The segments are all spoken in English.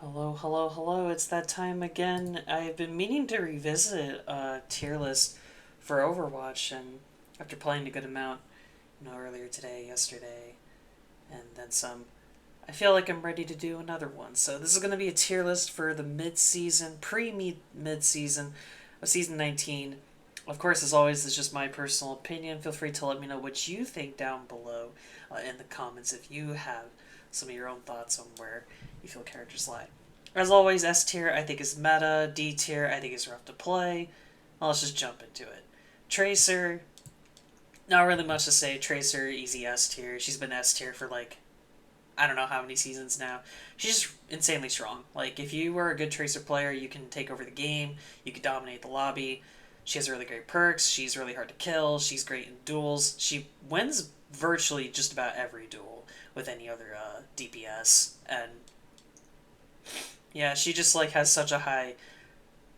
Hello, hello, hello. It's that time again. I've been meaning to revisit a tier list for Overwatch, and after playing a good amount, earlier today, yesterday, and then some, I feel like I'm ready to do another one. So this is going to be a tier list for the mid-season, pre-mid-season of season 19. Of course, as always, it's just my personal opinion. Feel free to let me know what you think down below in the comments if you have some of your own thoughts on where you feel characters lie. As always, S tier I think is meta, D tier I think is rough to play. Well, let's just jump into it. Tracer, not really much to say. Tracer, easy S tier. She's been S tier for like, I don't know how many seasons now. She's just insanely strong. Like, if you were a good Tracer player, you can take over the game, you can dominate the lobby. She has really great perks, she's really hard to kill, she's great in duels. She wins virtually just about every duel with any other DPS. And yeah, she just like has such a high,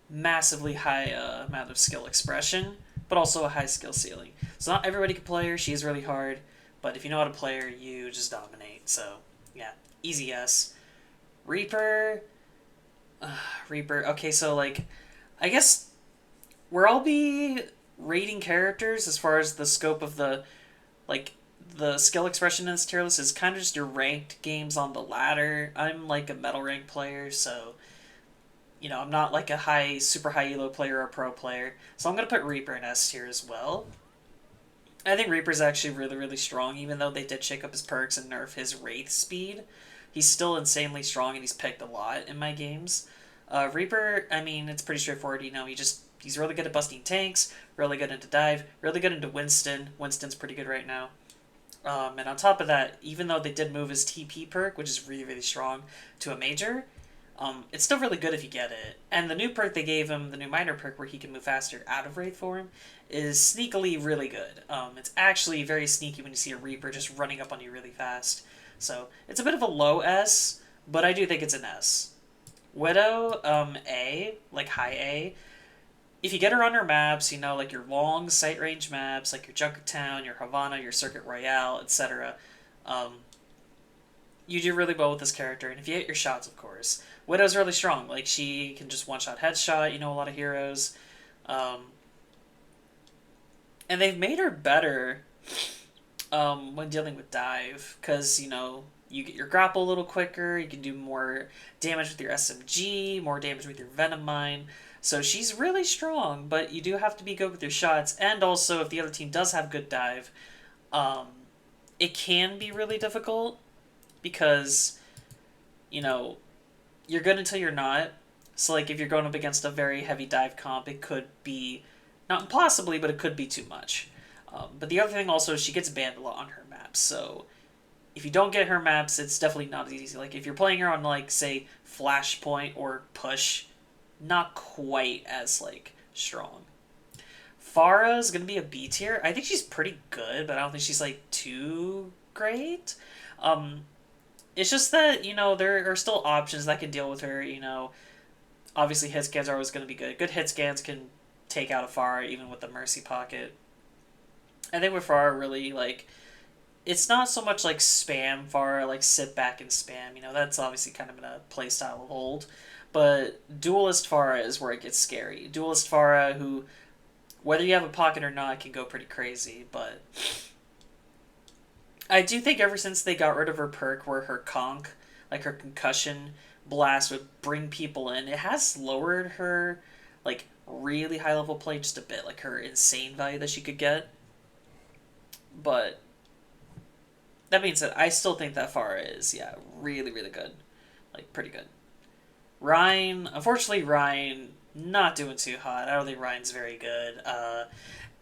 massively high amount of skill expression, but also a high skill ceiling. So not everybody can play her. She is really hard, but if you know how to play her, you just dominate. So yeah, easy S. Reaper, Reaper. Okay, so like, I guess where I'll be rating characters as far as the scope of like the skill expression in this tier list is kind of just your ranked games on the ladder. I'm like a metal rank player, so I'm not like a super high elo player or pro player. So I'm gonna put Reaper in S tier as well. I think Reaper's actually really, really strong, even though they did shake up his perks and nerf his Wraith speed. He's still insanely strong and he's picked a lot in my games. Reaper, I mean, it's pretty straightforward. He's really good at busting tanks, really good into dive, really good into Winston. Winston's pretty good right now. And on top of that, even though they did move his TP perk, which is really, really strong, to a major, it's still really good if you get it. And the new perk they gave him, the new minor perk where he can move faster out of Wraith form, is sneakily really good. It's actually very sneaky when you see a Reaper just running up on you really fast. So it's a bit of a low S, but I do think it's an S. Widow, A, like high A. If you get her on her maps, like your long sight range maps, like your Junkertown, your Havana, your Circuit Royale, etc., um, you do really well with this character, and if you hit your shots, of course. Widow's really strong. Like, she can just one-shot headshot, a lot of heroes. Um, and they've made her better when dealing with dive, because, you get your grapple a little quicker, you can do more damage with your SMG, more damage with your Venom Mine. So she's really strong, but you do have to be good with your shots, and also if the other team does have good dive, um, it can be really difficult because you know, you're good until you're not. So, like, if you're going up against a very heavy dive comp, it could be, not impossibly, but it could be too much. But the other thing also is she gets banned a lot on her maps. So, if you don't get her maps, it's definitely not as easy. Like, if you're playing her on, like, say, Flashpoint or Push, not quite as, like, strong. Pharah is going to be a B tier. I think she's pretty good, but I don't think she's, like, too great. Um, it's just that, there are still options that can deal with her, Obviously, hit scans are always going to be good. Good hit scans can take out a Pharah, even with the Mercy Pocket. I think with Pharah, really, like, it's not so much like spam Pharah, like sit back and spam, that's obviously kind of in a playstyle of old. But Duelist Pharah is where it gets scary. Duelist Pharah, who, whether you have a pocket or not, can go pretty crazy, but I do think ever since they got rid of her perk where her conk, like her concussion blast would bring people in, it has lowered her like really high level play just a bit, like her insane value that she could get. But that being said, I still think that far is, yeah, really, really good. Like pretty good. Ryan, unfortunately Ryan not doing too hot. I don't think Ryan's very good.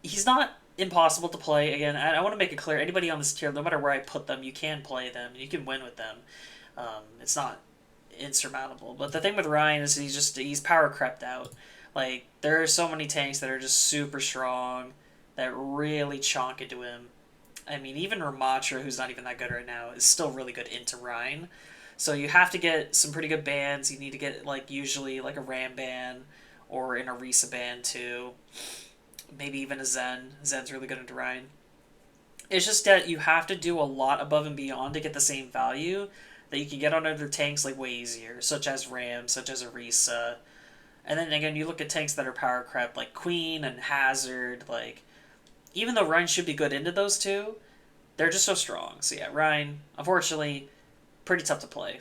He's not impossible to play. Again, I want to make it clear: anybody on this tier, no matter where I put them, you can play them. You can win with them. It's not insurmountable. But the thing with Ryan is he's power crept out. Like there are so many tanks that are just super strong that really chonk into him. I mean, even Ramatra, who's not even that good right now, is still really good into Ryan. So you have to get some pretty good bans. You need to get like usually like a Ram ban or an Orisa ban too. Maybe even a Zen. Zen's really good into Ryan. It's just that you have to do a lot above and beyond to get the same value that you can get on other tanks like way easier, such as Ram, such as Orisa. And then again, you look at tanks that are power crept like Queen and Hazard. Like even though Ryan should be good into those two, they're just so strong. So yeah, Ryan, unfortunately, pretty tough to play.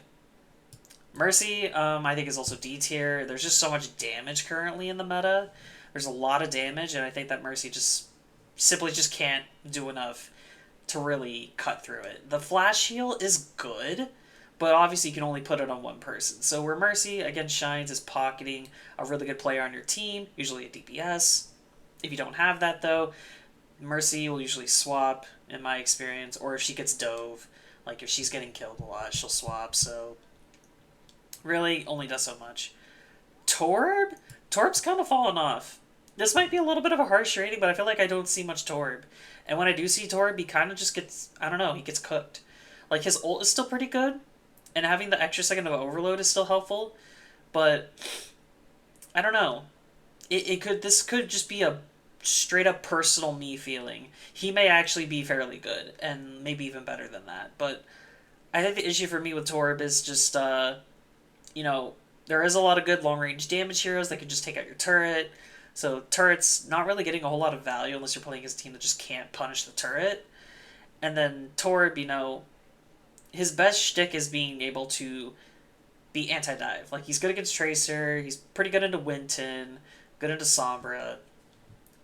Mercy, I think is also D tier. There's just so much damage currently in the meta. There's a lot of damage, and I think that Mercy just simply just can't do enough to really cut through it. The flash heal is good, but obviously you can only put it on one person. So where Mercy again shines is pocketing a really good player on your team, usually a DPS. If you don't have that though, Mercy will usually swap in my experience, or if she gets dove, like if she's getting killed a lot, she'll swap. So really only does so much. Torb? Torb's kind of fallen off. This might be a little bit of a harsh rating, but I feel like I don't see much Torb. And when I do see Torb, he kind of just gets, I don't know, he gets cooked. Like, his ult is still pretty good, and having the extra second of overload is still helpful, but I don't know. This could just be a straight up personal me feeling. He may actually be fairly good, and maybe even better than that, but I think the issue for me with Torb is just, you know, there is a lot of good long-range damage heroes that can just take out your turret. So turret's not really getting a whole lot of value unless you're playing against a team that just can't punish the turret. And then Torb, you know, his best shtick is being able to be anti-dive. Like, he's good against Tracer, he's pretty good into Winton, good into Sombra.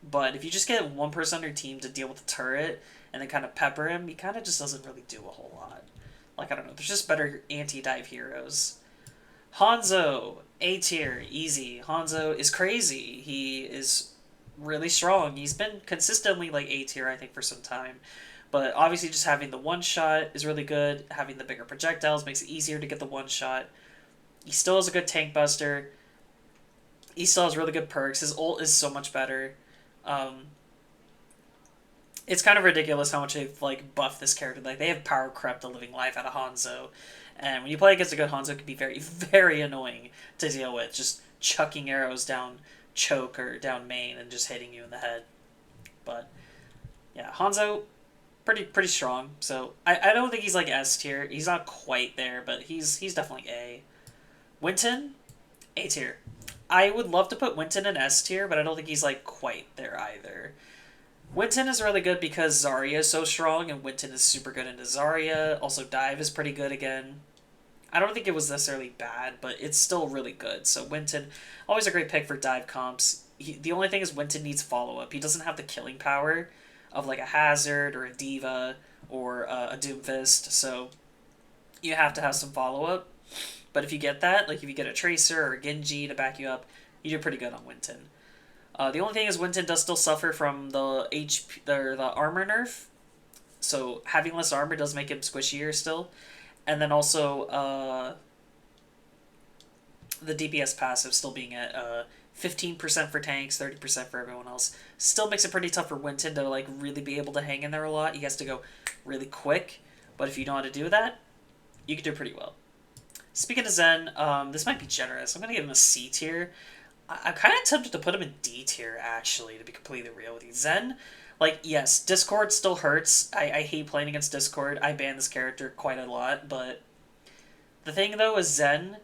But if you just get one person on your team to deal with the turret and then kind of pepper him, he kind of just doesn't really do a whole lot. Like, I don't know, there's just better anti-dive heroes. Hanzo, A tier, easy. Hanzo is crazy. He is really strong. He's been consistently like A tier, I think, for some time. But obviously just having the one shot is really good. Having the bigger projectiles makes it easier to get the one shot. He still has a good tank buster. He still has really good perks. His ult is so much better. It's kind of ridiculous how much they've like buffed this character. Like, they have power crept the living life out of Hanzo. And when you play against a good Hanzo, it can be very, very annoying to deal with. Just chucking arrows down choke or down main and just hitting you in the head. But yeah, Hanzo, pretty strong. So I don't think he's like S tier. He's not quite there, but he's definitely A. Winton, A tier. I would love to put Winton in S tier, but I don't think he's like quite there either. Winton is really good because Zarya is so strong, and Winton is super good into Zarya. Also, Dive is pretty good again. I don't think it was necessarily bad, but it's still really good. So Winton, always a great pick for dive comps. The only thing is Winton needs follow-up. He doesn't have the killing power of like a Hazard or a Diva or a Doomfist, so you have to have some follow-up. But if you get that, like if you get a Tracer or a Genji to back you up, you do pretty good on Winton. The only thing is Winton does still suffer from the the armor nerf, so having less armor does make him squishier still. And then also the DPS passive still being at 15% for tanks, 30% for everyone else. Still makes it pretty tough for Winton to like really be able to hang in there a lot. He has to go really quick, but if you know how to do that, you can do pretty well. Speaking of Zen, this might be generous. I'm going to give him a C tier. I'm kind of tempted to put him in D tier, actually, to be completely real with you. Zen, like, yes, Discord still hurts. I hate playing against Discord. I ban this character quite a lot, but the thing, though, is Zen,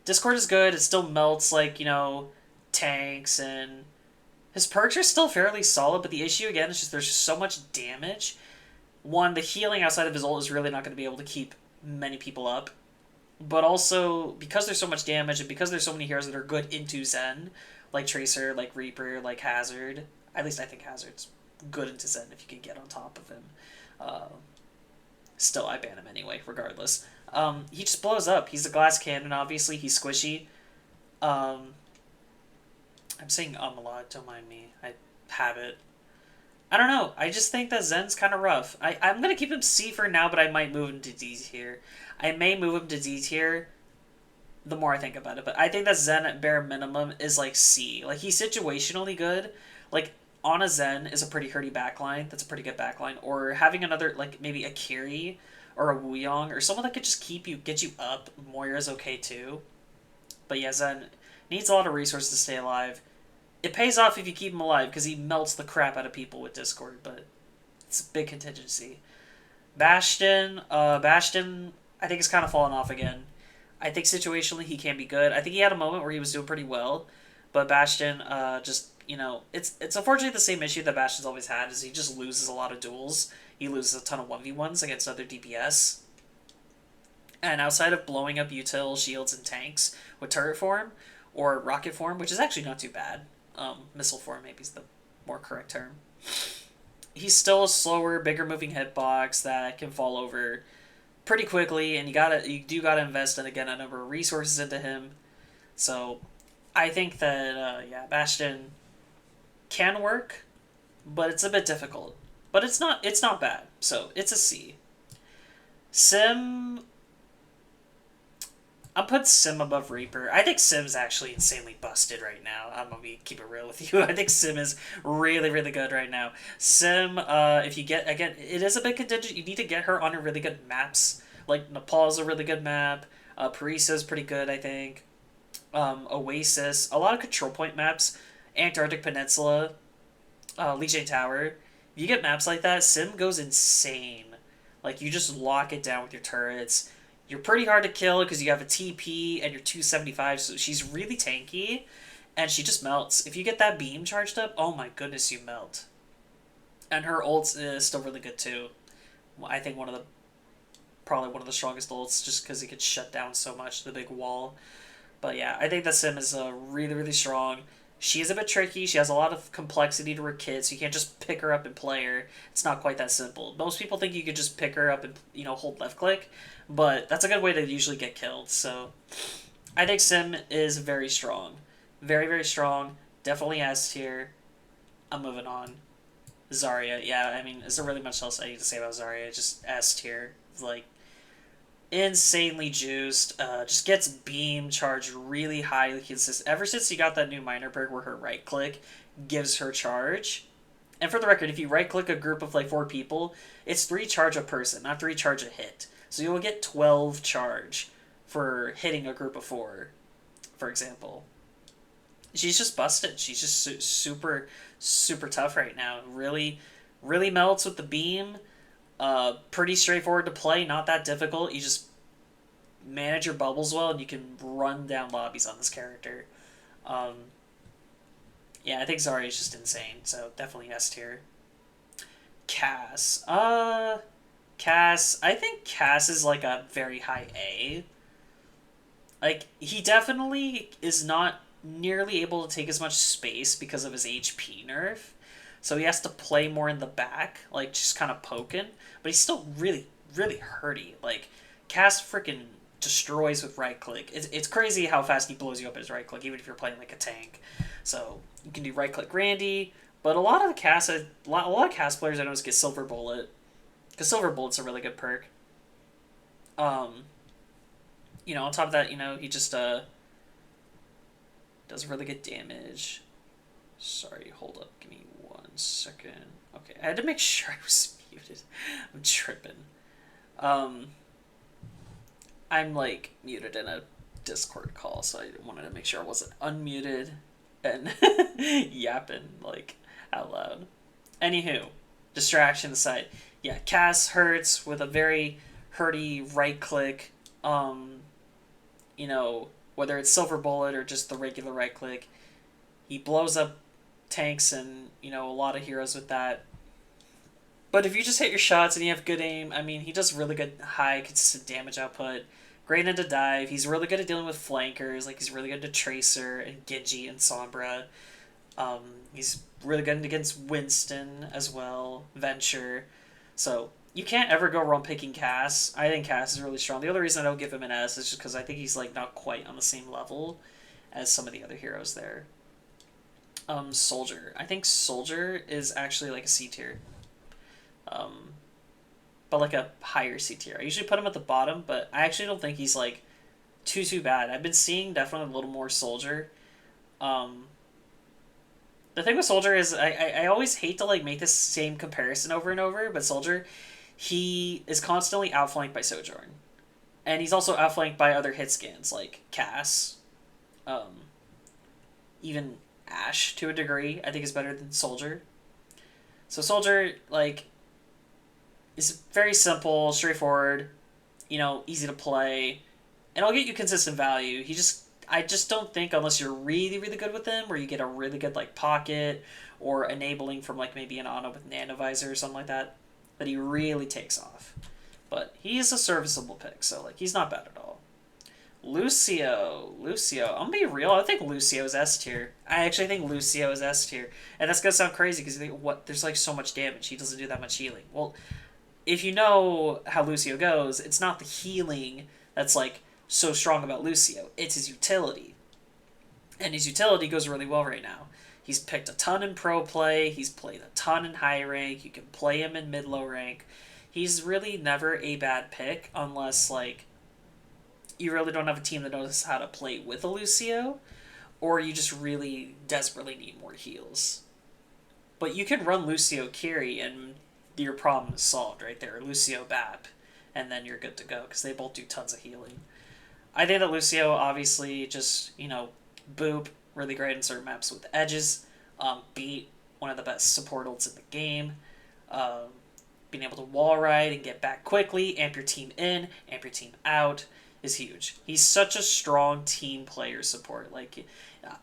Discord is good. It still melts, like, you know, tanks, and his perks are still fairly solid, but the issue, again, is just there's just so much damage. One, the healing outside of his ult is really not going to be able to keep many people up. But also, because there's so much damage, and because there's so many heroes that are good into Zen, like Tracer, like Reaper, like Hazard, at least I think Hazard's good into Zen if you can get on top of him. Still, I ban him anyway, regardless. He just blows up. He's a glass cannon, obviously. He's squishy. I'm saying a lot, don't mind me. I have it. I don't know. I just think that Zen's kind of rough. I'm going to keep him C for now, but I might move him to D tier. I may move him to D tier the more I think about it. But I think that Zen at bare minimum is like C. Like, he's situationally good. Like, on a Zen is a pretty hurty backline. That's a pretty good backline. Or having another, like, maybe a Kiri or a Wuyong or someone that could just get you up. Moira's okay too. But yeah, Zen needs a lot of resources to stay alive. It pays off if you keep him alive because he melts the crap out of people with Discord, but it's a big contingency. Bastion, I think it's kind of fallen off again. I think situationally he can be good. I think he had a moment where he was doing pretty well, but Bastion just it's unfortunately the same issue that Bastion's always had is he just loses a lot of duels. He loses a ton of 1v1s against other DPS. And outside of blowing up util, shields, and tanks with turret form or rocket form, which is actually not too bad, missile form maybe is the more correct term. He's still a slower, bigger moving hitbox that can fall over pretty quickly, and you do gotta invest in again a number of resources into him. So I think that Bastion can work, but it's a bit difficult. But it's not bad. So it's a C. Sim, I'll put Sim above Reaper. I think Sim's actually insanely busted right now. I'm gonna keep it real with you. I think Sim is really really good right now. Sim, if you get again, it is a bit contingent. You need to get her on a really good maps. Like Nepal's a really good map. Parisa's pretty good, I think. Oasis, a lot of control point maps. Antarctic Peninsula, Lijiang Tower. If you get maps like that, Sim goes insane. Like you just lock it down with your turrets. You're pretty hard to kill because you have a TP and you're 275, so she's really tanky, and she just melts. If you get that beam charged up, oh my goodness, you melt. And her ult is still really good too. I think probably one of the strongest ults, just because it gets shut down so much, the big wall. But yeah, I think the Sim is really really strong. She is a bit tricky. She has a lot of complexity to her kit, so you can't just pick her up and play her. It's not quite that simple. Most people think you could just pick her up and hold left click, but that's a good way to usually get killed. So I think Sim is very strong, very very strong. Definitely S tier. I'm moving on. Zarya, yeah. I mean, is there really much else I need to say about Zarya? Just S tier. Like insanely juiced. Just gets beam charged really highly consistent. Ever since he got that new minor perk where her right click gives her charge. And for the record, if you right click a group of like 4 people, it's 3 charge a person, not 3 charge a hit. So you'll get 12 charge for hitting a group of 4, for example. She's just busted. She's just super, super tough right now. Really, really melts with the beam. Pretty straightforward to play, not that difficult. You just manage your bubbles well, and you can run down lobbies on this character. Um, yeah, I think Zarya is just insane, so definitely S tier. Cass. Cass. I think Cass is like a very high A. Like, he definitely is not nearly able to take as much space because of his HP nerf. So he has to play more in the back, like just kind of poking. But he's still really, really hurty. Like, Cass freaking destroys with right click. It's crazy how fast he blows you up his right click, even if you're playing like a tank. So you can do right click Randy, but a lot of Cass players I notice get Silver Bullet, because Silver Bullet's a really good perk. Um, on top of that, he just does really good damage. Sorry, hold up, give me 1 second. Okay, I had to make sure I was muted. I'm tripping. Um, I'm like muted in a Discord call, so I wanted to make sure I wasn't unmuted and yapping like out loud. Anywho, distraction aside, yeah, Cass hurts with a very hurty right click. Whether it's Silver Bullet or just the regular right click, he blows up tanks and a lot of heroes with that. But if you just hit your shots and you have good aim, I mean, he does really good high consistent damage output. Great into dive. He's really good at dealing with flankers. Like, he's really good to Tracer and Genji and Sombra. He's really good against Winston as well. Venture. So you can't ever go wrong picking Cass. I think Cass is really strong. The other reason I don't give him an S is just because I think he's like not quite on the same level as some of the other heroes there. Soldier. I think Soldier is actually like a C tier. Um, but like a higher C tier. I usually put him at the bottom, but I actually don't think he's like too bad. I've been seeing definitely a little more Soldier. Um, the thing with Soldier is I always hate to like make this same comparison over and over, but Soldier, he is constantly outflanked by Sojourn. And he's also outflanked by other hit scans like Cass, um, even Ashe to a degree, I think is better than Soldier. So Soldier, like, is very simple, straightforward. easy to play, and I'll get you consistent value. I just don't think unless you're really really good with him, or you get a really good like pocket or enabling from like maybe an auto with nanovisor or something like that, that he really takes off. But he's a serviceable pick, so like he's not bad at all. Lucio. I'm gonna be real. I think Lucio is S tier. I actually think Lucio is S tier, and that's gonna sound crazy because you think, what? There's like so much damage. He doesn't do that much healing. Well, if you know how Lucio goes, it's not the healing that's like so strong about Lucio. It's his utility, and his utility goes really well right now. He's picked a ton in pro play. He's played a ton in high rank. You can play him in mid low rank. He's really never a bad pick unless like you really don't have a team that knows how to play with a Lucio, or you just really desperately need more heals. But you can run Lucio Kiri and your problem is solved right there. Lucio Bap, and then you're good to go because they both do tons of healing. I think that Lucio obviously just, boop, really great in certain maps with edges, beat one of the best support ults in the game, being able to wall ride and get back quickly, amp your team in, amp your team out, is huge. He's such a strong team player support. Like,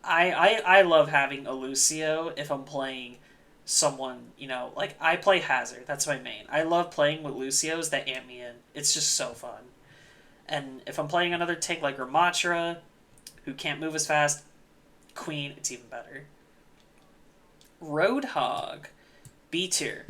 I love having a Lucio if I'm playing someone, like I play Hazard. That's my main. I love playing with Lucios that amp me in. It's just so fun. And if I'm playing another tank like Ramatra, who can't move as fast, Queen, it's even better. Roadhog, B tier.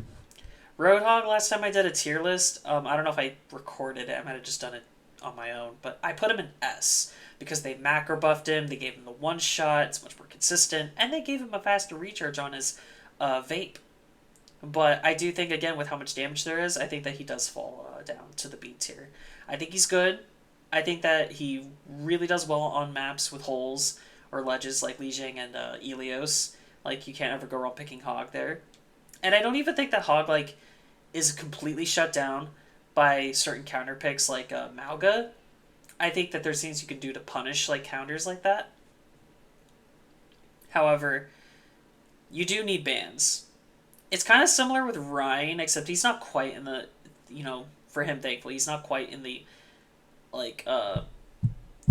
Roadhog, last time I did a tier list, I don't know if I recorded it. I might have just done it on my own, but I put him in S because they macro buffed him, they gave him the one shot, it's much more consistent, and they gave him a faster recharge on his vape. But I do think, again, with how much damage there is, I think that he does fall down to the B tier. I think he's good. I think that he really does well on maps with holes or ledges like Lijiang and Ilios. Like, you can't ever go wrong picking Hog there. And I don't even think that Hog, like, is completely shut down by certain counter picks like Mauga. I think that there's things you can do to punish, like, counters like that. However, you do need bans. It's kind of similar with Ryan, except he's not quite in the, for him, thankfully, he's not quite in the, like,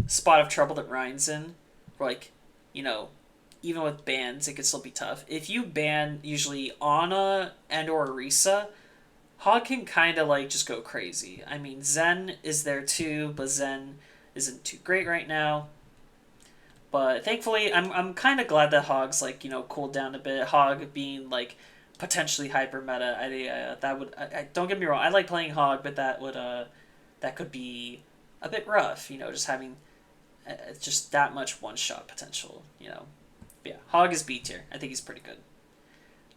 spot of trouble that Ryan's in. Like, even with bans, it could still be tough. If you ban, usually, Ana and or Orisa, Hog can kind of, like, just go crazy. I mean, Zen is there too, but Zen isn't too great right now. But thankfully, I'm kind of glad that Hog's, like, cooled down a bit. Hog being, like, potentially hyper meta. That would, don't get me wrong, I like playing Hog, but that would, that could be a bit rough, just having just that much one-shot potential, But yeah, Hog is B tier. I think he's pretty good.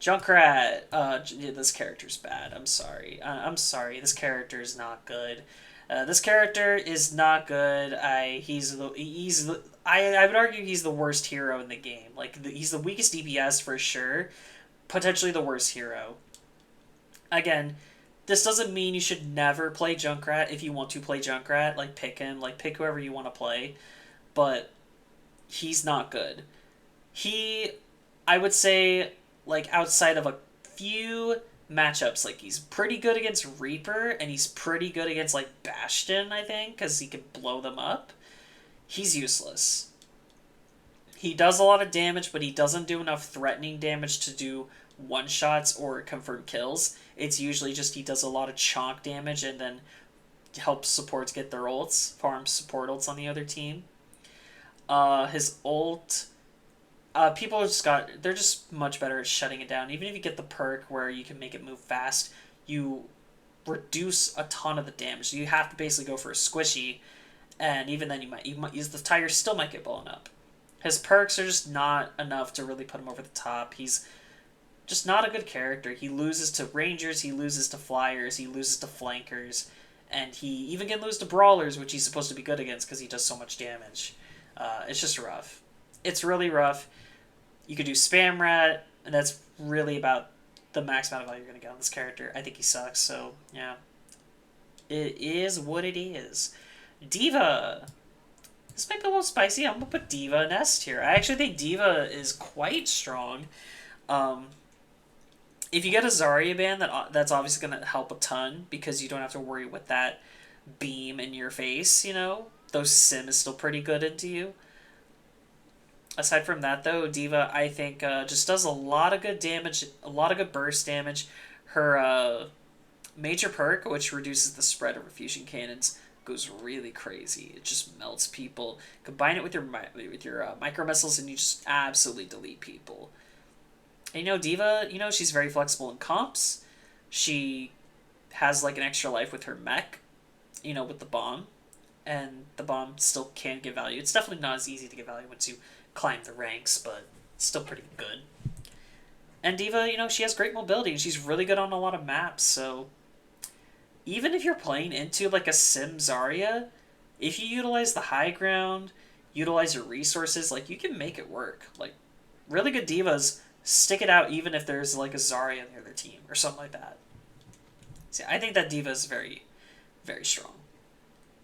Junkrat, yeah, this character's bad. I'm sorry. This character is not good. This character is not good. I would argue he's the worst hero in the game. Like, he's the weakest DPS for sure. Potentially the worst hero. Again, this doesn't mean you should never play Junkrat. If you want to play Junkrat, like, pick him. Like, pick whoever you want to play. But he's not good. I would say, like, outside of a few matchups, like, he's pretty good against Reaper, and he's pretty good against, like, Bastion, I think, because he can blow them up. He's useless. He does a lot of damage, but he doesn't do enough threatening damage to do one-shots or confirm kills. It's usually just he does a lot of chonk damage and then helps supports get their ults, farms support ults on the other team. His ult... people they're just much better at shutting it down. Even if you get the perk where you can make it move fast, you reduce a ton of the damage. So you have to basically go for a squishy, and even then you might use the tires still might get blown up. His perks are just not enough to really put him over the top. He's just not a good character. He loses to rangers, he loses to flyers, he loses to flankers, and he even can lose to brawlers, which he's supposed to be good against because he does so much damage. It's just rough. It's really rough. You could do Spam Rat, and that's really about the max amount of value you're going to get on this character. I think he sucks, so yeah. It is what it is. Diva. This might be a little spicy. I'm going to put Diva in S tier. I actually think Diva is quite strong. If you get a Zarya ban, that's obviously going to help a ton because you don't have to worry with that beam in your face, you know? Though Sim is still pretty good into you. Aside from that, though, Diva, I think, just does a lot of good damage, a lot of good burst damage. Her major perk, which reduces the spread of her fusion cannons, goes really crazy. It just melts people. Combine it with your micro missiles, and you just absolutely delete people. And, Diva, she's very flexible in comps. She has like an extra life with her mech, with the bomb, and the bomb still can give value. It's definitely not as easy to give value once you climb the ranks, but it's still pretty good. And Diva, she has great mobility, and she's really good on a lot of maps, so even if you're playing into like a Sim Zarya, if you utilize the high ground, utilize your resources, like you can make it work. Like really good divas stick it out even if there's like a Zarya in the other team or something like that. See, I think that diva is very, very strong.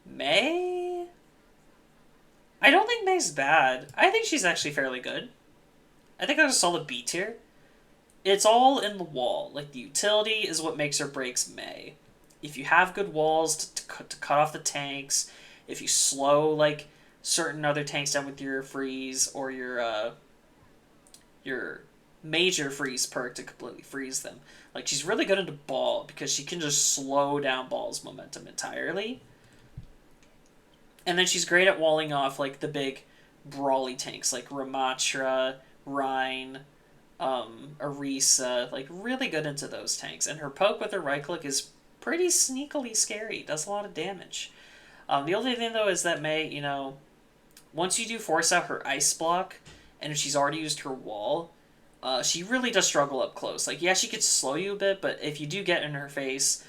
Mei? I don't think Mei's bad. I think she's actually fairly good. I think I just saw the B tier. It's all in the wall. Like, the utility is what makes or breaks Mei. If you have good walls to cut off the tanks, if you slow, like, certain other tanks down with your freeze or your major freeze perk to completely freeze them. Like, she's really good into ball because she can just slow down ball's momentum entirely. And then she's great at walling off, like, the big brawly tanks, like Ramatra, Rhine, Arisa, like, really good into those tanks. And her poke with her right click is pretty sneakily scary. Does a lot of damage. The only thing, though, is that Mei, once you do force out her ice block, and if she's already used her wall, she really does struggle up close. Like, yeah, she could slow you a bit, but if you do get in her face,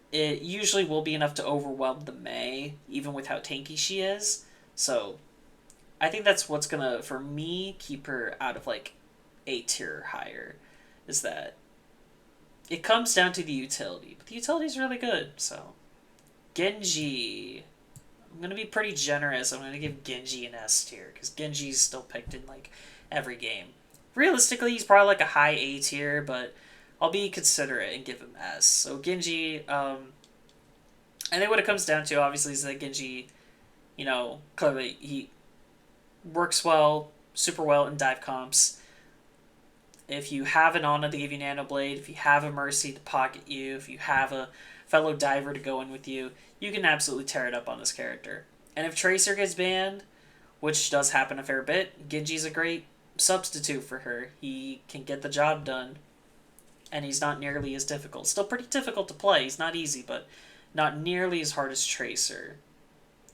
it usually will be enough to overwhelm the Mei, even with how tanky she is. So, I think that's what's gonna, for me, keep her out of, like, A tier or higher, is that it comes down to the utility. But the utility's really good, so. Genji. I'm gonna be pretty generous. I'm gonna give Genji an S tier, because Genji's still picked in, like, every game. Realistically, he's probably, like, a high A tier, but I'll be considerate and give him S. So Genji, I think what it comes down to, obviously, is that Genji, clearly he works well, super well in dive comps. If you have an Ana to give you Nano Blade, if you have a Mercy to pocket you, if you have a fellow diver to go in with you, you can absolutely tear it up on this character. And if Tracer gets banned, which does happen a fair bit, Genji's a great substitute for her. He can get the job done. And he's not nearly as difficult. Still pretty difficult to play. He's not easy, but not nearly as hard as Tracer.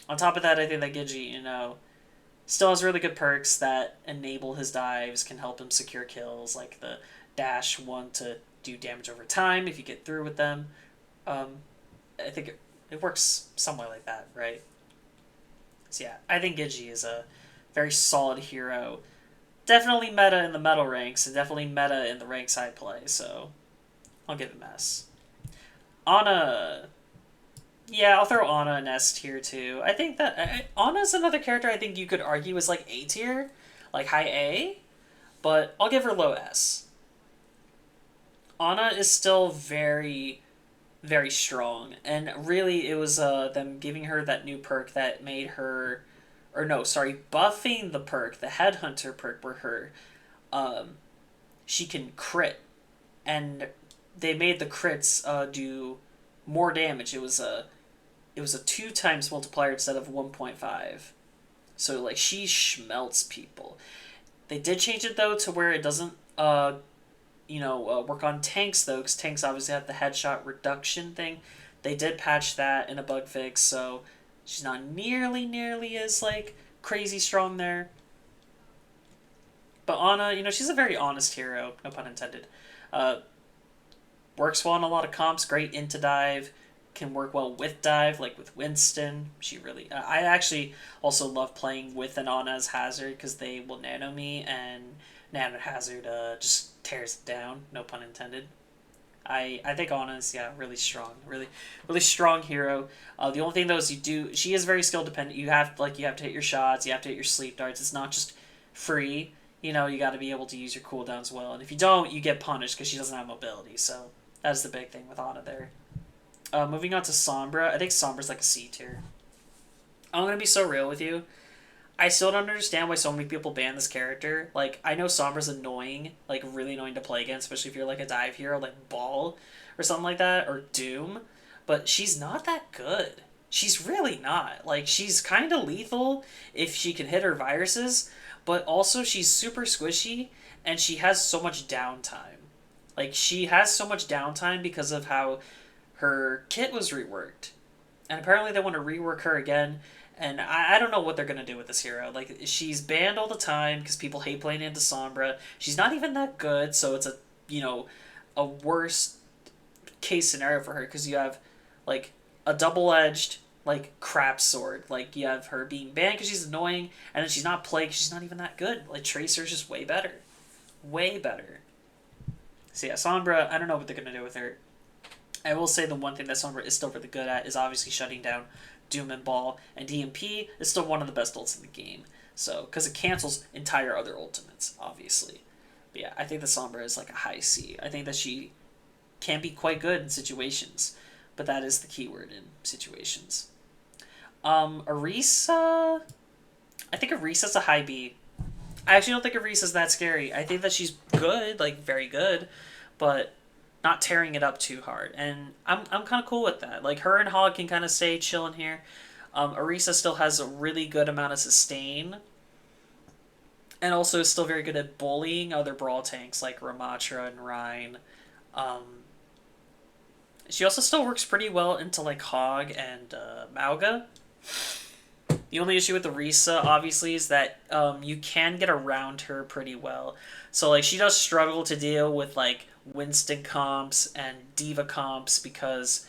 On top of that, I think that Genji, still has really good perks that enable his dives, can help him secure kills, like the dash one to do damage over time if you get through with them. I think it works somewhat like that, right? So yeah, I think Genji is a very solid hero. Definitely meta in the metal ranks, and definitely meta in the ranks I play, so I'll give him S. Ana. Yeah, I'll throw Ana in S tier, too. I think that Ana's another character I think you could argue is like A tier, like high A, but I'll give her low S. Ana is still very, very strong, and really it was them giving her that new perk that made her... Or no, sorry, buffing the perk, the Headhunter perk, where her, she can crit, and they made the crits do more damage. It was a 2 times multiplier instead of 1.5. So like she schmelts people. They did change it though to where it doesn't work on tanks though, because tanks obviously have the headshot reduction thing. They did patch that in a bug fix, so she's not nearly as, like, crazy strong there. But Ana, she's a very honest hero, no pun intended. Works well on a lot of comps, great into dive, can work well with dive, like with Winston. She really... I actually also love playing with an Ana as Hazard, because they will nano me, and Nano Hazard just tears it down, no pun intended. I think Ana's, really strong. Really, really strong hero. The only thing, though, is she is very skill dependent. You have to hit your shots, you have to hit your sleep darts. It's not just free. You got to be able to use your cooldowns well. And if you don't, you get punished because she doesn't have mobility. So that's the big thing with Ana there. Moving on to Sombra, I think Sombra's like a C tier. I'm gonna be so real with you. I still don't understand why so many people ban this character. Like, I know Sombra's annoying, like really annoying to play against, especially if you're like a dive hero like Ball or something like that, or Doom. But she's not that good. She's really not. Like, she's kind of lethal if she can hit her viruses, but also she's super squishy and she has so much downtime. Like, she has so much downtime because of how her kit was reworked. And apparently they want to rework her again. And I don't know what they're going to do with this hero. Like, she's banned all the time because people hate playing into Sombra. She's not even that good, so it's a worse case scenario for her because you have, like, a double-edged, like, crap sword. Like, you have her being banned because she's annoying, and then she's not played because she's not even that good. Like, Tracer's just way better. Way better. So yeah, Sombra, I don't know what they're going to do with her. I will say the one thing that Sombra is still really good at is obviously shutting down Doom and Ball, and DMP is still one of the best ults in the game. So, because it cancels entire other ultimates, obviously. But yeah, I think that Sombra is like a high C. I think that she can be quite good in situations, but that is the keyword in situations. Orisa, I think Orisa's a high B. I actually don't think Orisa's that scary. I think that she's good, like very good, but not tearing it up too hard. And I'm kind of cool with that. Like, her and Hog can kind of stay chilling here. Orisa still has a really good amount of sustain. And also is still very good at bullying other Brawl tanks like Ramatra and Rhine. She also still works pretty well into like Hog and Mauga. The only issue with Orisa, obviously, is that you can get around her pretty well. So, like, she does struggle to deal with, like, Winston comps and Diva comps because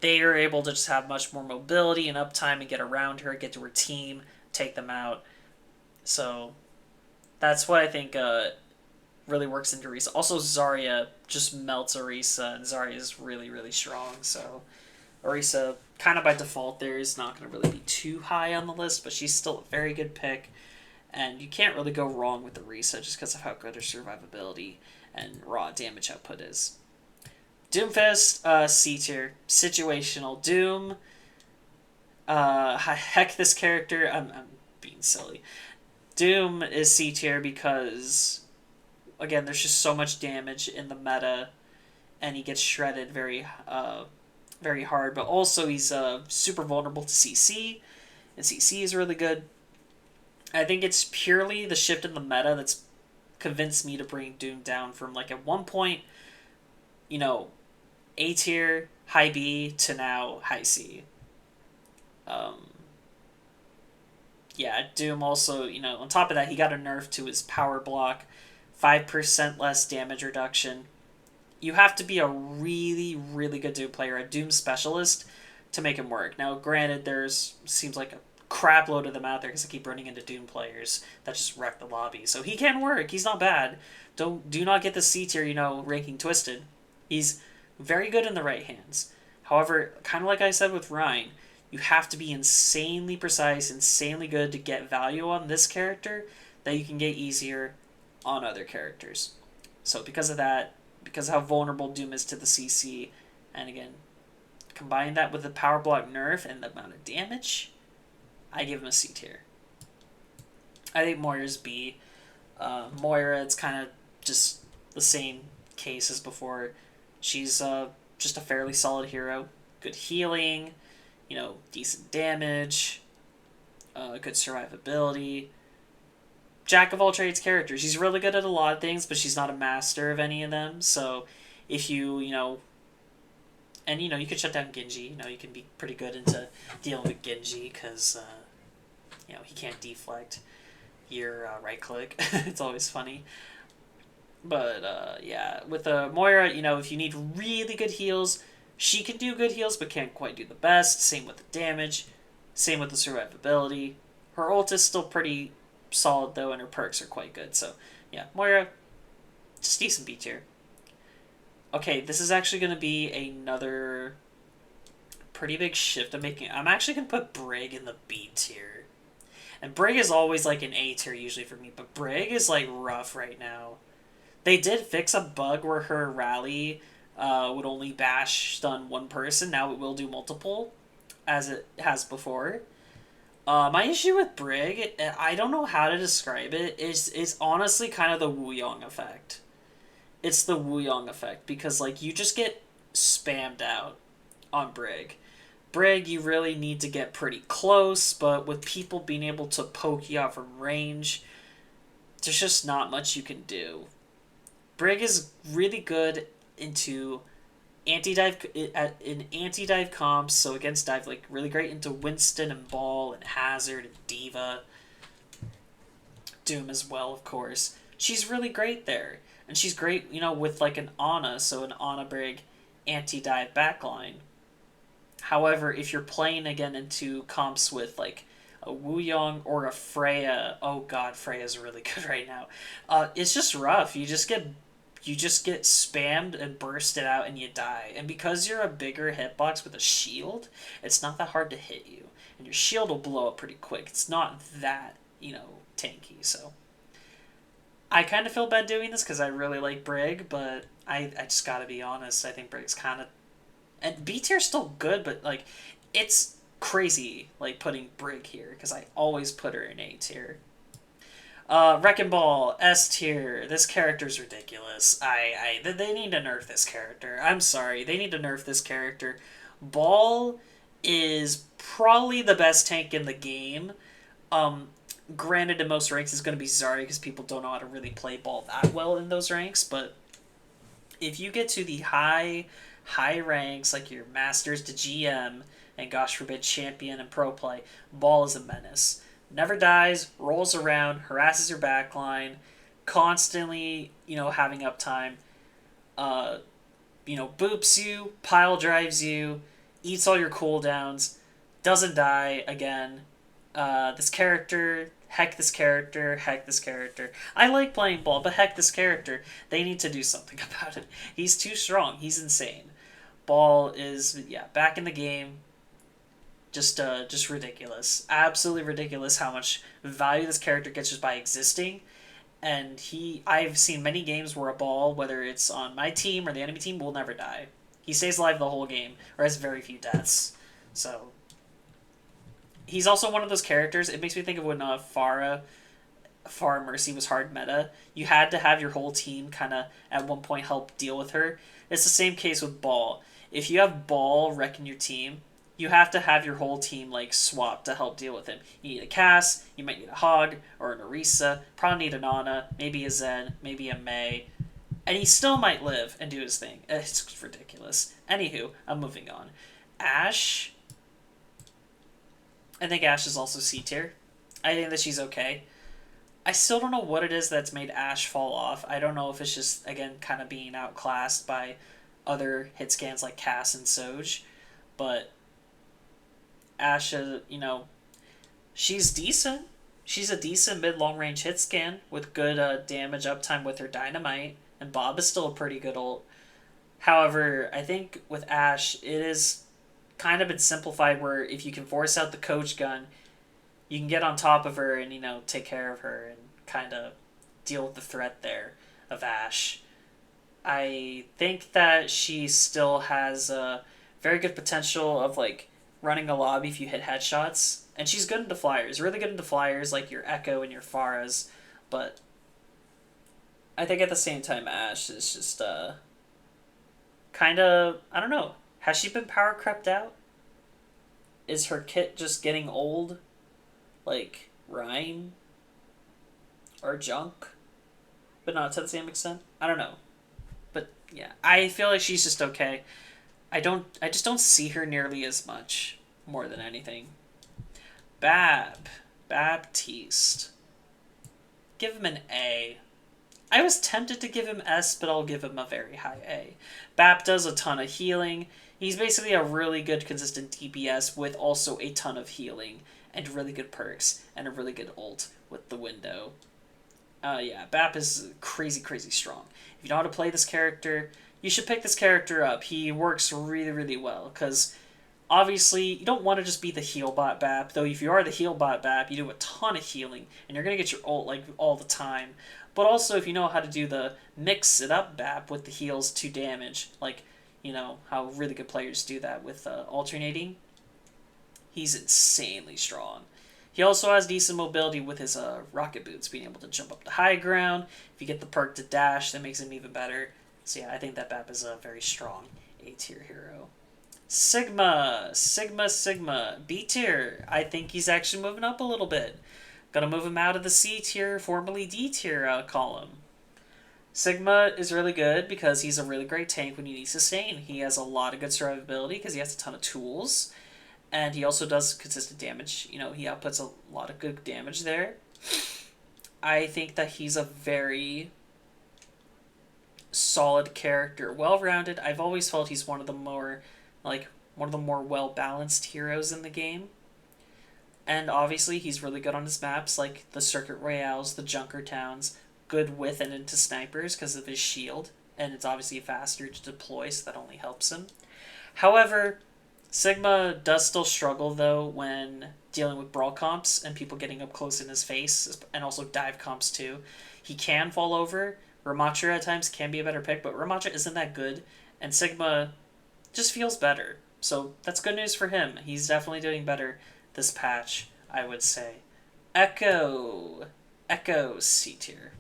they are able to just have much more mobility and uptime and get around her, get to her team, take them out. So, that's what I think really works into Orisa. Also, Zarya just melts Orisa, and Zarya is really, really strong, so Orisa, kind of by default there, is not going to really be too high on the list, but she's still a very good pick. And you can't really go wrong with Orisa just because of how good her survivability and raw damage output is. Doomfist, C tier. Situational. Doom. Heck, this character. I'm being silly. Doom is C tier because, again, there's just so much damage in the meta, and he gets shredded very hard, but also he's super vulnerable to CC, and CC is really good. I think it's purely the shift in the meta that's convinced me to bring Doom down from, like, at one point, A tier, high B, to now high C. Yeah, Doom also, on top of that, he got a nerf to his power block, 5% less damage reduction. You have to be a really, really good Doom player, a Doom specialist, to make him work. Now, granted, seems like a crap load of them out there because I keep running into Doom players that just wreck the lobby. So he can work. He's not bad. Do not get the C tier, ranking twisted. He's very good in the right hands. However, kind of like I said with Rhine, you have to be insanely precise, insanely good to get value on this character that you can get easier on other characters. So because of that, because of how vulnerable Doom is to the CC, and again, combine that with the power block nerf and the amount of damage, I give him a C tier. I think Moira's B. Moira, it's kind of just the same case as before. She's just a fairly solid hero. Good healing, decent damage, good survivability. Jack of all trades character. She's really good at a lot of things, but she's not a master of any of them. So if you could shut down Genji. You can be pretty good into dealing with Genji because, he can't deflect your right click. It's always funny. But, yeah, with Moira, if you need really good heals, she can do good heals, but can't quite do the best. Same with the damage. Same with the survivability. Her ult is still pretty solid, though, and her perks are quite good. So, yeah, Moira, just decent B tier. Okay, this is actually going to be another pretty big shift I'm making. I'm actually going to put Brig in the B tier. And Brig is always, like, an A tier usually for me, but Brig is, like, rough right now. They did fix a bug where her rally would only bash stun one person. Now it will do multiple, as it has before. My issue with Brig, I don't know how to describe it, is honestly kind of the Wu Yong effect. It's the Wu Yong effect because like you just get spammed out on Brig. Brig, you really need to get pretty close, but with people being able to poke you out from range, there's just not much you can do. Brig is really good into anti-dive in anti-dive comps, so against dive, like really great into Winston and Ball and Hazard and Diva. Doom as well, of course. She's really great there. And she's great, with like an Ana, so an Ana Brig anti-dive backline. However, if you're playing again into comps with like a Wu Yong or a Freya, oh god, Freya's really good right now. It's just rough. You just get spammed and bursted out and you die. And because you're a bigger hitbox with a shield, it's not that hard to hit you. And your shield will blow up pretty quick. It's not that, tanky. So I kind of feel bad doing this because I really like Brig, but I just gotta be honest. I think Brig's kind of... And B tier's still good, but like it's crazy like putting Brig here because I always put her in A tier. Wrecking Ball, S tier. This character's ridiculous. They need to nerf this character. I'm sorry, they need to nerf this character. Ball is probably the best tank in the game. Granted, in most ranks, it's going to be Zarya because people don't know how to really play Ball that well in those ranks. But if you get to the high ranks, like your Masters to GM, and gosh forbid Champion and Pro Play, Ball is a menace. Never dies, rolls around, harasses your backline, constantly, having uptime, boops you, pile drives you, eats all your cooldowns, doesn't die again. This character, heck this character, heck this character. I like playing Ball, but heck this character. They need to do something about it. He's too strong. He's insane. Ball is, back in the game. Just ridiculous. Absolutely ridiculous how much value this character gets just by existing. And I've seen many games where a Ball, whether it's on my team or the enemy team, will never die. He stays alive the whole game, or has very few deaths. So, he's also one of those characters, it makes me think of when Pharah Mercy was hard meta. You had to have your whole team kind of, at one point, help deal with her. It's the same case with Ball. If you have Ball wrecking your team, you have to have your whole team like swap to help deal with him. You need a Cass, you might need a Hog, or an Orisa, probably need an Ana, maybe a Zen, maybe a Mei, and he still might live and do his thing. It's ridiculous. Anywho, I'm moving on. Ashe. I think Ashe is also C tier. I think that she's okay. I still don't know what it is that's made Ashe fall off. I don't know if it's just, again, kind of being outclassed by other hit scans like Cass and Soj, but Ashe, she's decent. She's a decent mid-long range hit scan with good damage uptime with her Dynamite, and Bob is still a pretty good ult. However, I think with Ashe, it is kind of been simplified where if you can force out the coach gun, you can get on top of her and, take care of her and kind of deal with the threat there of Ashe. I think that she still has a very good potential of, like, running a lobby if you hit headshots. And she's good into flyers, really good into flyers like your Echo and your Pharahs. But I think at the same time, Ashe is just kind of, I don't know. Has she been power crept out? Is her kit just getting old? Like Rhyme? Or Junk? But not to the same extent? I don't know. But yeah, I feel like she's just okay. I just don't see her nearly as much, more than anything. Baptiste. Give him an A. I was tempted to give him S, but I'll give him a very high A. Bap does a ton of healing. He's basically a really good consistent DPS with also a ton of healing and really good perks and a really good ult with the window. Bap is crazy, crazy strong. If you know how to play this character, you should pick this character up. He works really, really well, because obviously you don't want to just be the heal bot Bap, though if you are the heal bot Bap, you do a ton of healing, and you're going to get your ult like all the time. But also if you know how to do the mix it up Bap with the heals to damage, like You know, how really good players do that with alternating. He's insanely strong. He also has decent mobility with his rocket boots, being able to jump up to high ground. If you get the perk to dash, that makes him even better. So yeah, I think that Bap is a very strong A tier hero. Sigma, B tier. I think he's actually moving up a little bit. Gonna move him out of the C tier, formerly D tier column. Sigma is really good because he's a really great tank when you need sustain. He has a lot of good survivability because he has a ton of tools. And he also does consistent damage. You know, he outputs a lot of good damage there. I think that he's a very solid character. Well-rounded. I've always felt he's one of the more well-balanced heroes in the game. And obviously he's really good on his maps, like the Circuit Royales, the Junker Towns, good with and into snipers because of his shield, and it's obviously faster to deploy, so that only helps him. However, Sigma does still struggle, though, when dealing with brawl comps and people getting up close in his face, and also dive comps, too. He can fall over. Ramattra at times can be a better pick, but Ramattra isn't that good, and Sigma just feels better. So that's good news for him. He's definitely doing better this patch, I would say. Echo C tier.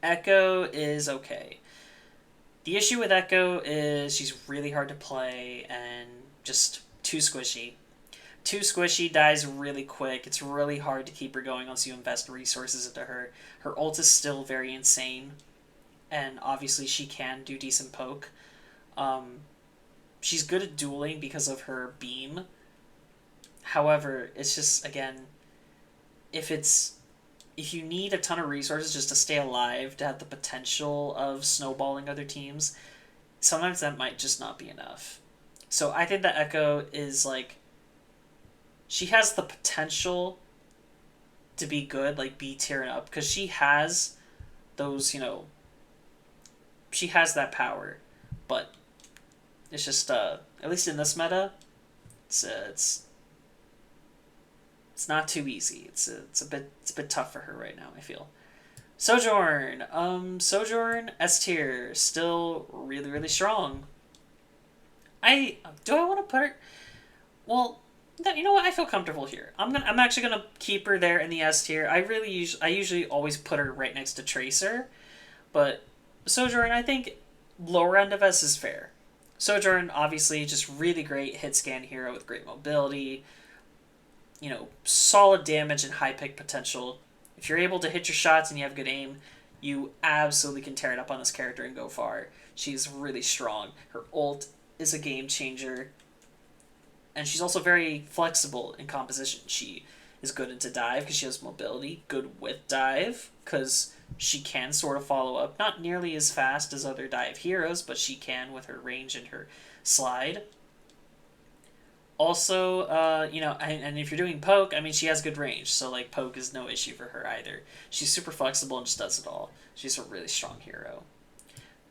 Echo is okay. The issue with Echo is she's really hard to play and just too squishy. Too squishy, dies really quick. It's really hard to keep her going unless you invest resources into her. Her ult is still very insane, and obviously she can do decent poke. She's good at dueling because of her beam. However, it's just, again, if you need a ton of resources just to stay alive, to have the potential of snowballing other teams, sometimes that might just not be enough. So I think that Echo is, like, she has the potential to be good, like B tier and up, because she has those, she has that power. But it's just, at least in this meta, it's not too easy. It's a bit tough for her right now, I feel. Sojourn. Sojourn S tier, still really, really strong. Do I want to put her? Well, you know what? I feel comfortable here. I'm actually gonna keep her there in the S tier. I usually always put her right next to Tracer, but Sojourn, I think lower end of S is fair. Sojourn, obviously, just really great hit scan hero with great mobility. Solid damage and high pick potential. If you're able to hit your shots and you have good aim, you absolutely can tear it up on this character and go far. She's really strong. Her ult is a game changer. And she's also very flexible in composition. She is good into dive because she has mobility, good with dive because she can sort of follow up. Not nearly as fast as other dive heroes, but she can with her range and her slide. Also, and if you're doing poke, I mean, she has good range, so, like, poke is no issue for her either. She's super flexible and just does it all. She's a really strong hero.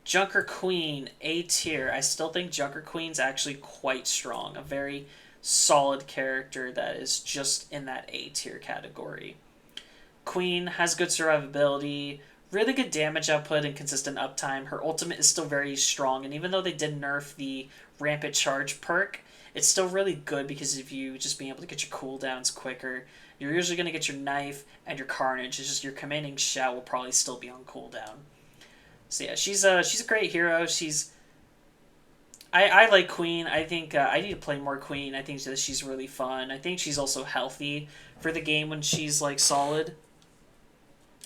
Junker Queen, A tier. I still think Junker Queen's actually quite strong. A very solid character that is just in that A tier category. Queen has good survivability, really good damage output and consistent uptime. Her ultimate is still very strong, and even though they did nerf the Rampant Charge perk, it's still really good because of you just being able to get your cooldowns quicker. You're usually going to get your knife and your carnage. It's just your commanding shout will probably still be on cooldown. So yeah, she's a great hero. I like Queen. I think I need to play more Queen. I think that she's really fun. I think she's also healthy for the game when she's, like, solid.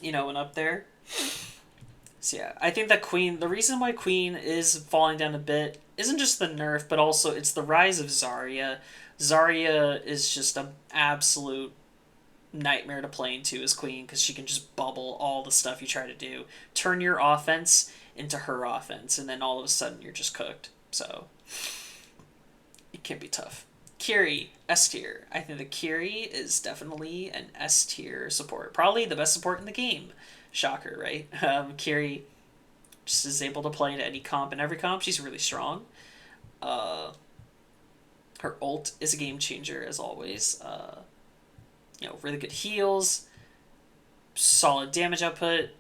And up there. So yeah, I think that Queen, the reason why Queen is falling down a bit isn't just the nerf, but also it's the rise of Zarya. Zarya is just an absolute nightmare to play into as Queen because she can just bubble all the stuff you try to do. Turn your offense into her offense, and then all of a sudden you're just cooked. So it can be tough. Kiri, S tier. I think the Kiri is definitely an S tier support. Probably the best support in the game. Shocker, right? Kiri just is able to play into any comp and every comp. She's really strong. Her ult is a game changer, as always. Really good heals, solid damage output,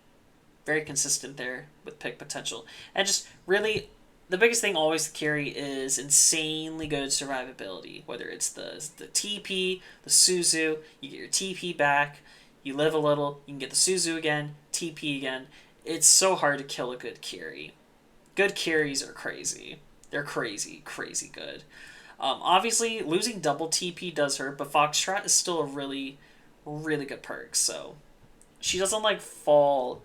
very consistent there with pick potential. And just really, the biggest thing always to carry is insanely good survivability. Whether it's the TP, the Suzu, you get your TP back, you live a little, you can get the Suzu again, TP again. It's so hard to kill a good carry. Good carries are crazy. They're crazy, crazy good. Obviously, losing double TP does hurt, but Foxtrot is still a really, really good perk. So she doesn't like fall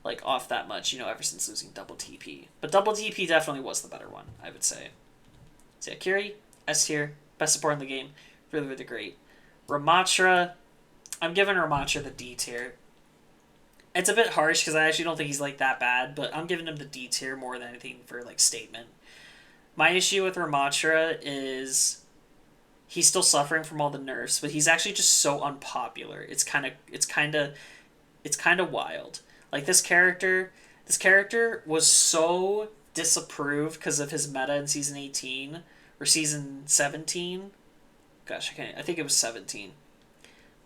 like off that much, ever since losing double TP. But double TP definitely was the better one, I would say. So yeah, Kiri, S tier, best support in the game, really, really great. Ramatra, I'm giving Ramatra the D tier. It's a bit harsh because I actually don't think he's like that bad, but I'm giving him the D tier more than anything for like statement. My issue with Ramatra is he's still suffering from all the nerfs, but he's actually just so unpopular. It's kind of wild. Like this character was so disapproved because of his meta in season 18 or season 17. Gosh, I think it was 17.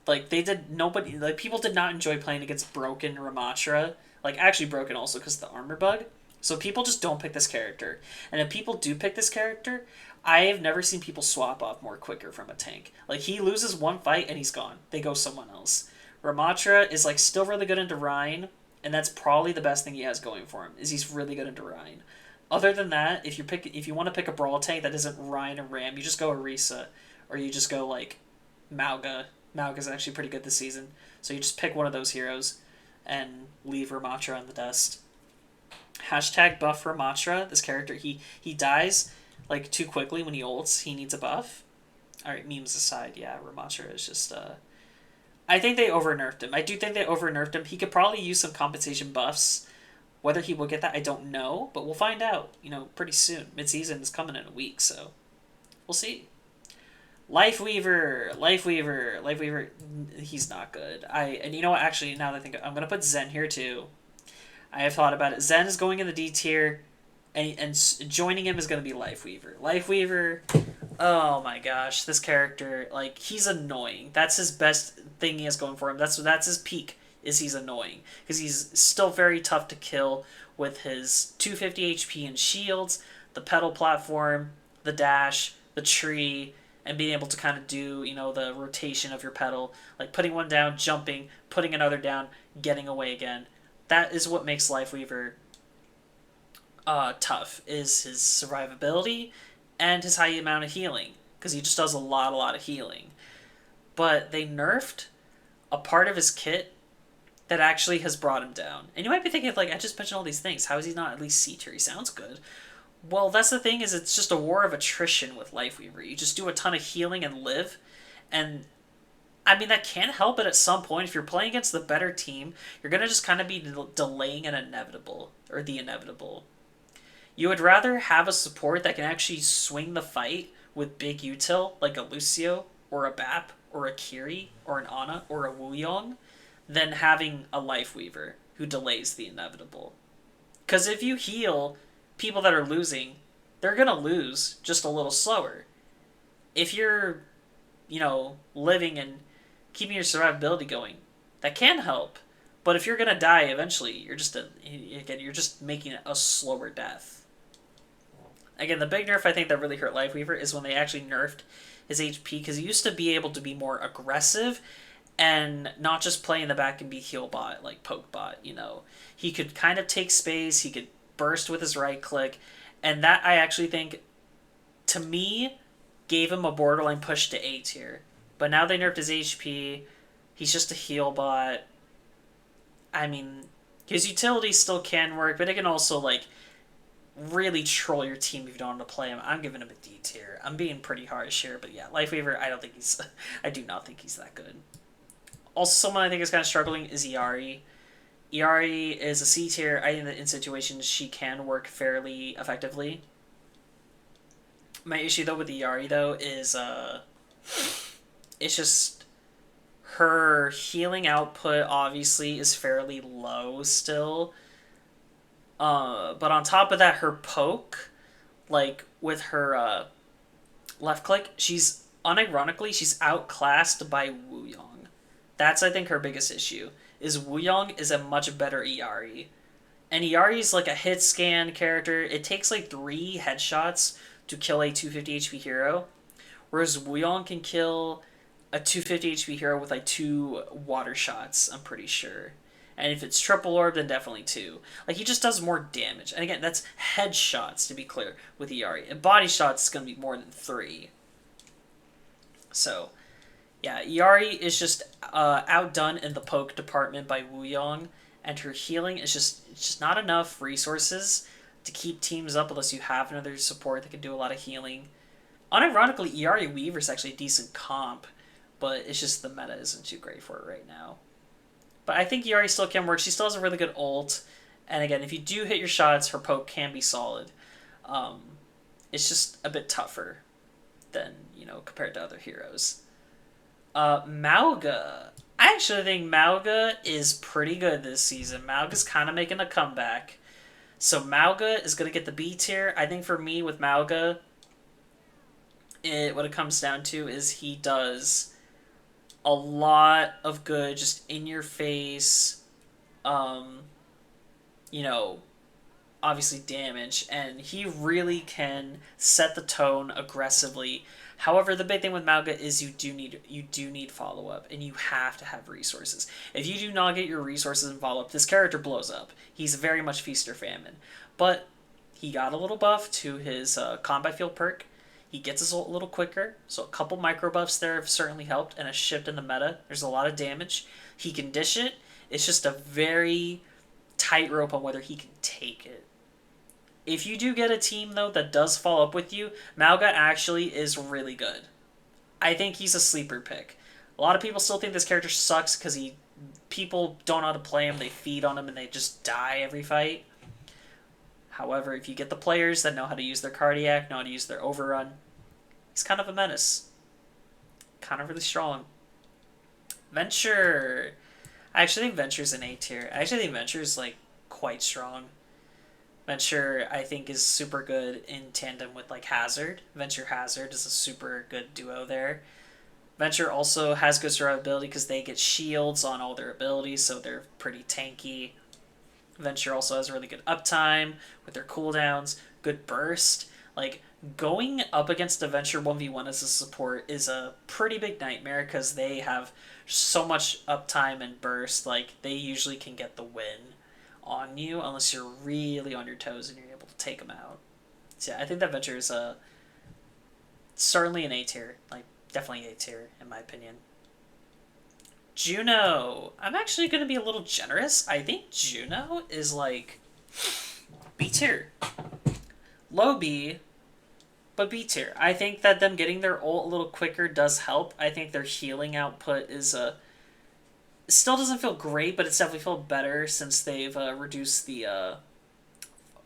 Like people did not enjoy playing against broken Ramatra. Like actually broken also because of the armor bug. So people just don't pick this character. And if people do pick this character, I have never seen people swap off more quicker from a tank. Like he loses one fight and he's gone. They go someone else. Ramatra is like still really good into Rhine, and that's probably the best thing he has going for him, is he's really good into Rhine. Other than that, if you want to pick a brawl tank that isn't Rhine and Ram, you just go Orisa, or you just go like Mauga. Mauga's actually pretty good this season. So you just pick one of those heroes and leave Ramatra in the dust. Hashtag buff Ramatra. This character, he dies like too quickly when he ults. He needs a buff. Alright, memes aside, yeah, Ramatra is just I think they over-nerfed him. I do think they over-nerfed him. He could probably use some compensation buffs. Whether he will get that, I don't know, but we'll find out, pretty soon. Mid-season is coming in a week, so we'll see. Lifeweaver, he's not good. And you know what, actually, now that I think, I'm going to put Zen here too. I have thought about it. Zen is going in the D tier, and joining him is going to be Lifeweaver. Lifeweaver, oh my gosh, this character, like, he's annoying. That's his best thing he has going for him. That's his peak, is he's annoying. Because he's still very tough to kill with his 250 HP and shields, the pedal platform, the dash, the tree, and being able to kind of do, the rotation of your pedal. Like putting one down, jumping, putting another down, getting away again. That is what makes Lifeweaver tough, is his survivability and his high amount of healing. Because he just does a lot of healing. But they nerfed a part of his kit that actually has brought him down. And you might be thinking, like, I just mentioned all these things. How is he not at least C tier? He sounds good. Well, that's the thing, is it's just a war of attrition with Lifeweaver. You just do a ton of healing and live. And, I mean, that can help it at some point. If you're playing against the better team, you're going to just kind of be delaying an inevitable, or the inevitable. You would rather have a support that can actually swing the fight with big util, like a Lucio, or a Bap, or a Kiri, or an Ana, or a Wuyong, than having a Lifeweaver who delays the inevitable. Because if you heal people that are losing, they're going to lose just a little slower. If you're, living and keeping your survivability going, that can help. But if you're going to die eventually, you're just making it a slower death. Again, the big nerf I think that really hurt Lifeweaver is when they actually nerfed his HP, because he used to be able to be more aggressive and not just play in the back and be heal bot, like poke bot, He could kind of take space, he could burst with his right click, and that I actually think, to me, gave him a borderline push to A tier. But now they nerfed his HP, he's just a heal bot. I mean, his utility still can work, but it can also, like, really troll your team if you don't want to play him. I'm giving him a D tier. I'm being pretty harsh here, but yeah, Lifeweaver, I do not think he's that good. Also, someone I think is kind of struggling is Iari. Iari is a C tier. I think that in situations she can work fairly effectively. My issue though with Iari though is it's just her healing output obviously is fairly low still. But on top of that, her poke, like with her left click, unironically she's outclassed by Wuyong. That's I think her biggest issue. Is Wuyong is a much better Iari. And Iari's like a hit scan character. It takes like 3 headshots to kill a 250 HP hero, whereas Wuyong can kill a 250 HP hero with like 2 water shots, I'm pretty sure. And if it's triple orb, then definitely 2. Like, he just does more damage. And again, that's headshots, to be clear, with Iari. And body shots is going to be more than 3. So, yeah, Iari is just outdone in the poke department by Wuyong, and her healing is just not enough resources to keep teams up unless you have another support that can do a lot of healing. Unironically, Iari Weaver is actually a decent comp, but it's just the meta isn't too great for it right now. But I think Iari still can work. She still has a really good ult, and again, if you do hit your shots, her poke can be solid. Um, it's just a bit tougher than compared to other heroes. Mauga. I actually think Mauga is pretty good this season. Mauga's kind of making a comeback. So Mauga is going to get the B tier. I think for me with Mauga, what it comes down to is he does a lot of good, just in your face, um, you know, obviously damage, and he really can set the tone aggressively. However, the big thing with Mauga is you do need follow up, and you have to have resources. If you do not get your resources and follow up, this character blows up. He's very much feast or famine, but he got a little buff to his combat field perk. He gets his ult a little quicker, so a couple micro buffs there have certainly helped, and a shift in the meta. There's a lot of damage. He can dish it. It's just a very tightrope on whether he can take it. If you do get a team, though, that does follow up with you, Mauga actually is really good. I think he's a sleeper pick. A lot of people still think this character sucks because people don't know how to play him, they feed on him, and they just die every fight. However, if you get the players that know how to use their cardiac, know how to use their overrun, he's kind of a menace. Kind of really strong. Venture. I actually think Venture's an A tier. I actually think Venture's like quite strong. Venture, I think, is super good in tandem with like Hazard. Venture Hazard is a super good duo there. Venture also has good survivability because they get shields on all their abilities, so they're pretty tanky. Venture also has really good uptime with their cooldowns, good burst. Like, going up against a Venture 1v1 as a support is a pretty big nightmare because they have so much uptime and burst. Like, they usually can get the win on you unless you're really on your toes and you're able to take them out. So yeah, I think that Venture is certainly an A tier. Like, definitely A tier, in my opinion. Juno. I'm actually going to be a little generous. I think Juno is like B tier. Low B, but B tier. I think that them getting their ult a little quicker does help. I think their healing output is still doesn't feel great, but it's definitely felt better since they've reduced the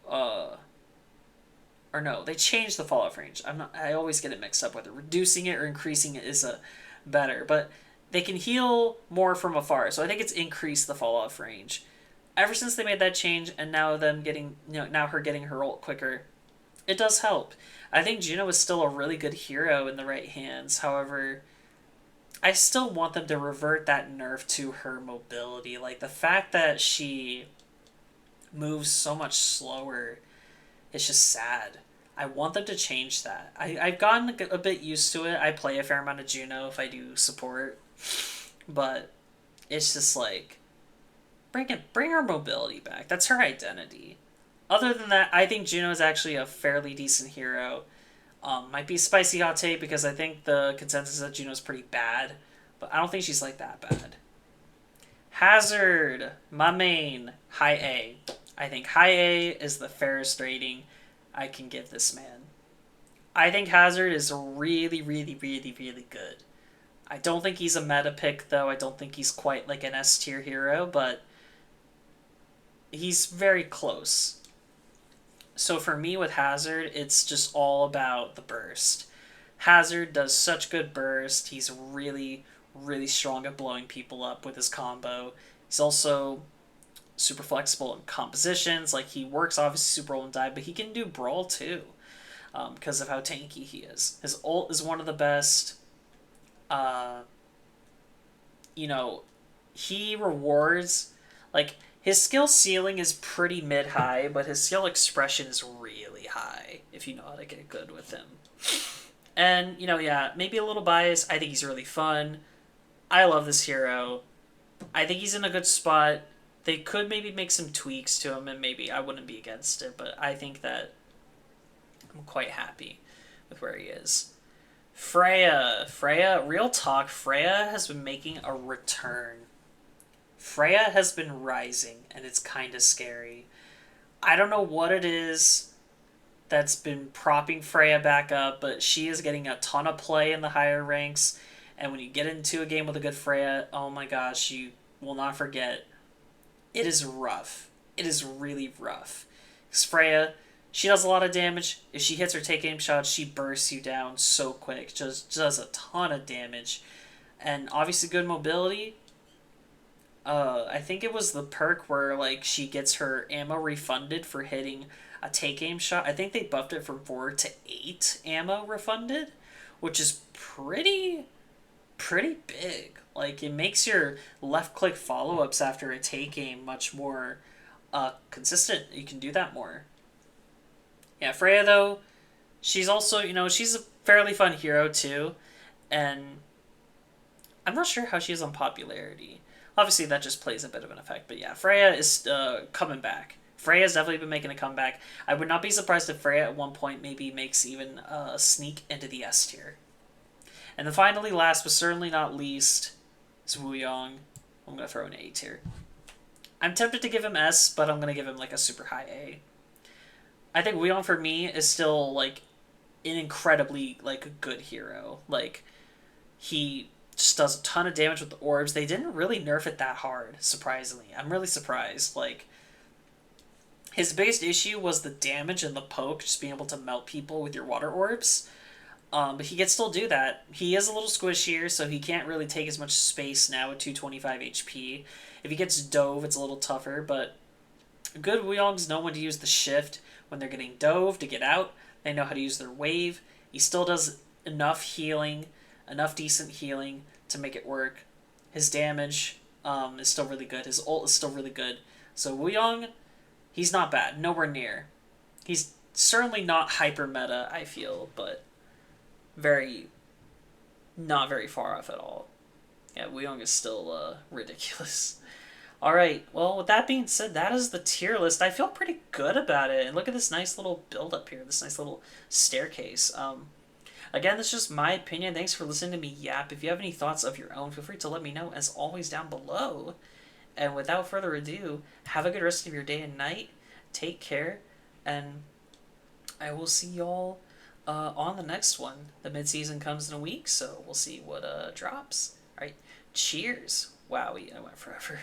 or no, they changed the fallout range. I always get it mixed up whether reducing it or increasing it is better, but they can heal more from afar. So I think it's increased the fall off range. Ever since they made that change, and now them getting, now her getting her ult quicker, it does help. I think Juno is still a really good hero in the right hands. However, I still want them to revert that nerf to her mobility. Like, the fact that she moves so much slower, it's just sad. I want them to change that. I've gotten a bit used to it. I play a fair amount of Juno if I do support. But it's just like, bring her mobility back. That's her identity. Other than that, I think Juno is actually a fairly decent hero. Might be a spicy hot take because I think the consensus is that Juno's pretty bad, but I don't think she's like that bad. Hazard, my main, high A. I think high A is the fairest rating I can give this man. I think Hazard is really, really, really, really good. I don't think he's a meta pick, though. I don't think he's quite like an S tier hero, but he's very close. So for me with Hazard, it's just all about the burst. Hazard does such good burst. He's really, really strong at blowing people up with his combo. He's also super flexible in compositions. Like, he works obviously super ult and die, but he can do brawl too because of how tanky he is. His ult is one of the best. You know, he rewards, like, His skill ceiling is pretty mid high, but his skill expression is really high if you know how to get good with him. And, yeah, maybe a little biased. I think he's really fun. I love this hero. I think he's in a good spot. They could maybe make some tweaks to him, and maybe I wouldn't be against it, but I think that I'm quite happy with where he is. Freya, real talk, Freya has been making a return. Freya has been rising, and it's kind of scary. I don't know what it is that's been propping Freya back up, but she is getting a ton of play in the higher ranks. And when you get into a game with a good Freya, oh my gosh, you will not forget. It is rough. It is really rough. Because Freya, she does a lot of damage. If she hits her take aim shots, she bursts you down so quick. Just does a ton of damage. And obviously good mobility. I think it was the perk where like she gets her ammo refunded for hitting a take aim shot. I think they buffed it from 4 to 8 ammo refunded, which is pretty big. Like it makes your left click follow ups after a take aim much more consistent. You can do that more. Yeah, Freya though, she's also she's a fairly fun hero too, and I'm not sure how she is on popularity. Obviously, that just plays a bit of an effect. But yeah, Freya is coming back. Freya's definitely been making a comeback. I would not be surprised if Freya at one point maybe makes even a sneak into the S tier. And then finally, last but certainly not least, is Wuyong. I'm going to throw an A tier. I'm tempted to give him S, but I'm going to give him like a super high A. I think Wuyong for me is still like an incredibly like good hero. Like he just does a ton of damage with the orbs. They didn't really nerf it that hard, surprisingly. I'm really surprised. Like his biggest issue was the damage and the poke, just being able to melt people with your water orbs. But he can still do that. He is a little squishier, so he can't really take as much space now at 225 HP. If he gets dove, it's a little tougher, but good Wuyongs know when to use the shift when they're getting dove to get out. They know how to use their wave. He still does enough healing, enough decent healing to make it work. His damage is still really good. His ult is still really good. So Wuyong, he's not bad. Nowhere near. He's certainly not hyper meta, I feel, but not very far off at all. Yeah, Wuyong is still ridiculous. Alright, well, with that being said, that is the tier list. I feel pretty good about it. And look at this nice little build up here, this nice little staircase. Again, this is just my opinion. Thanks for listening to me yap. If you have any thoughts of your own, feel free to let me know, as always, down below. And without further ado, have a good rest of your day and night. Take care, and I will see y'all on the next one. The mid-season comes in a week, so we'll see what drops. Alright, cheers. Wow, I went forever.